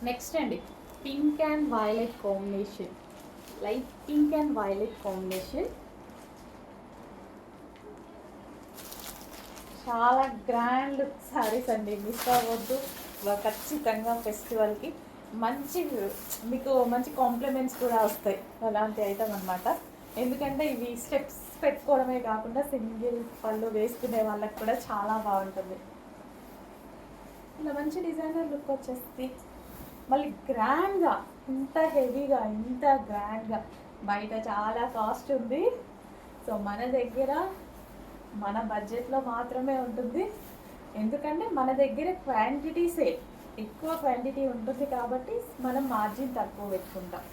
Next అండి, pink and violet combination, light pink and violet combination. చాలా grand saris అండి, miss అవ్వద్దు. ఖచ్చితంగా ఫెస్టివల్కి మంచి, మీకు మంచి కాంప్లిమెంట్స్ కూడా వస్తాయి అలాంటి ఐటమ్ అనమాట. ఎందుకంటే ఇవి స్టెప్స్ పెట్టుకోవడమే కాకుండా సింగిల్ పళ్ళు వేసుకునే వాళ్ళకి కూడా చాలా బాగుంటుంది. ఇలా మంచి డిజైనర్ లుక్ వచ్చేస్తుంది. మళ్ళీ గ్రాండ్గా, ఇంత హెవీగా, ఇంత గ్రాండ్గా బయట చాలా కాస్ట్ ఉంది. సో మన దగ్గర మన బడ్జెట్లో మాత్రమే ఉంటుంది. ఎందుకంటే మన దగ్గర క్వాంటిటీసే ఎక్కువ క్వాంటిటీ ఉంటుంది కాబట్టి మనం మార్జిన్ తక్కువ పెట్టుకుంటాం.